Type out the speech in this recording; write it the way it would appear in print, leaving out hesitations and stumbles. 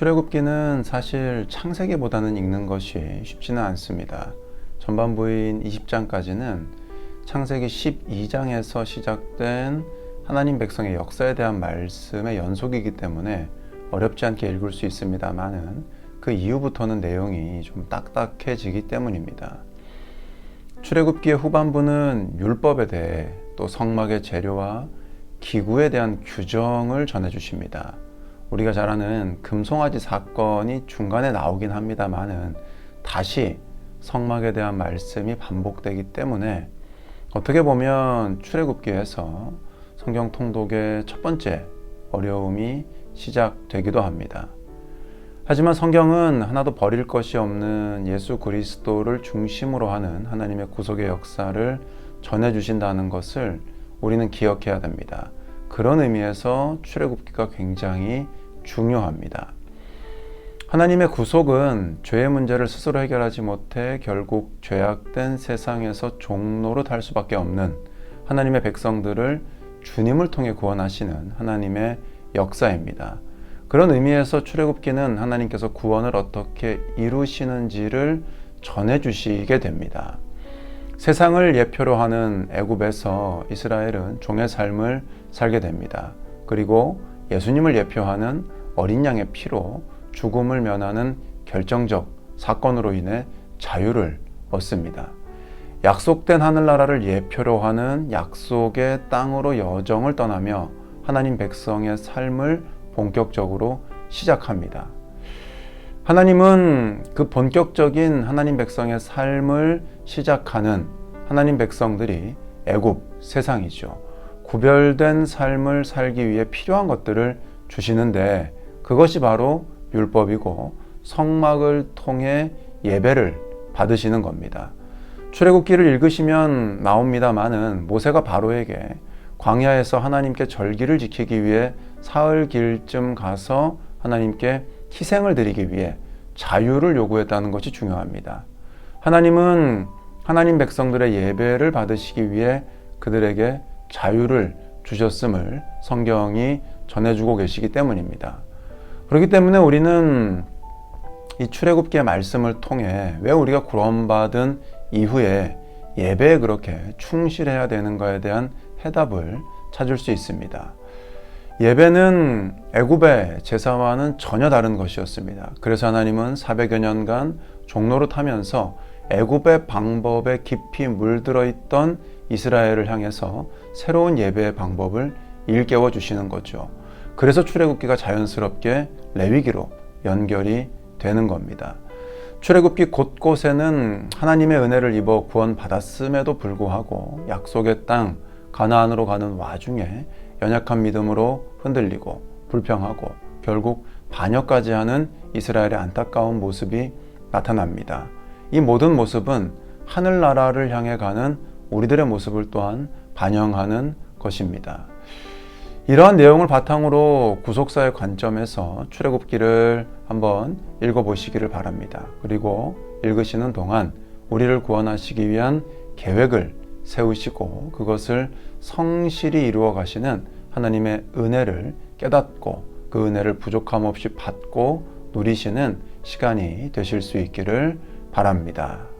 출애굽기는 사실 창세기보다는 읽는 것이 쉽지는 않습니다. 전반부인 20장까지는 창세기 12장에서 시작된 하나님 백성의 역사에 대한 말씀의 연속이기 때문에 어렵지 않게 읽을 수 있습니다만은 그 이후부터는 내용이 좀 딱딱해지기 때문입니다. 출애굽기의 후반부는 율법에 대해 또 성막의 재료와 기구에 대한 규정을 전해주십니다. 우리가 잘 아는 금송아지 사건이 중간에 나오긴 합니다만은 다시 성막에 대한 말씀이 반복되기 때문에 어떻게 보면 출애굽기에서 성경 통독의 첫 번째 어려움이 시작되기도 합니다. 하지만 성경은 하나도 버릴 것이 없는 예수 그리스도를 중심으로 하는 하나님의 구속의 역사를 전해주신다는 것을 우리는 기억해야 됩니다. 그런 의미에서 출애굽기가 굉장히 중요합니다. 하나님의 구속은 죄의 문제를 스스로 해결하지 못해 결국 죄악된 세상에서 종노릇할 수밖에 없는 하나님의 백성들을 주님을 통해 구원하시는 하나님의 역사입니다. 그런 의미에서 출애굽기는 하나님께서 구원을 어떻게 이루시는지를 전해주시게 됩니다. 세상을 예표로 하는 애굽에서 이스라엘은 종의 삶을 살게 됩니다. 그리고 예수님을 예표하는 어린 양의 피로 죽음을 면하는 결정적 사건으로 인해 자유를 얻습니다. 약속된 하늘나라를 예표로 하는 약속의 땅으로 여정을 떠나며 하나님 백성의 삶을 본격적으로 시작합니다. 하나님은 그 본격적인 하나님 백성의 삶을 시작하는 하나님 백성들이 애굽 세상이죠. 구별된 삶을 살기 위해 필요한 것들을 주시는데 그것이 바로 율법이고 성막을 통해 예배를 받으시는 겁니다. 출애굽기를 읽으시면 나옵니다마는 모세가 바로에게 광야에서 하나님께 절기를 지키기 위해 사흘 길쯤 가서 하나님께 희생을 드리기 위해 자유를 요구했다는 것이 중요합니다. 하나님은 하나님 백성들의 예배를 받으시기 위해 그들에게 자유를 주셨음을 성경이 전해주고 계시기 때문입니다. 그렇기 때문에 우리는 이 출애굽기의 말씀을 통해 왜 우리가 구원받은 이후에 예배에 그렇게 충실해야 되는가에 대한 해답을 찾을 수 있습니다. 예배는 애굽의 제사와는 전혀 다른 것이었습니다. 그래서 하나님은 400여 년간 종노릇하면서 애굽의 방법에 깊이 물들어 있던 이스라엘을 향해서 새로운 예배의 방법을 일깨워 주시는 거죠. 그래서 출애굽기가 자연스럽게 레위기로 연결이 되는 겁니다. 출애굽기 곳곳에는 하나님의 은혜를 입어 구원받았음에도 불구하고 약속의 땅 가나안으로 가는 와중에 연약한 믿음으로 흔들리고 불평하고 결국 반역까지 하는 이스라엘의 안타까운 모습이 나타납니다. 이 모든 모습은 하늘나라를 향해 가는 우리들의 모습을 또한 반영하는 것입니다. 이러한 내용을 바탕으로 구속사의 관점에서 출애굽기를 한번 읽어보시기를 바랍니다. 그리고 읽으시는 동안 우리를 구원하시기 위한 계획을 세우시고 그것을 성실히 이루어 가시는 하나님의 은혜를 깨닫고 그 은혜를 부족함 없이 받고 누리시는 시간이 되실 수 있기를 바랍니다.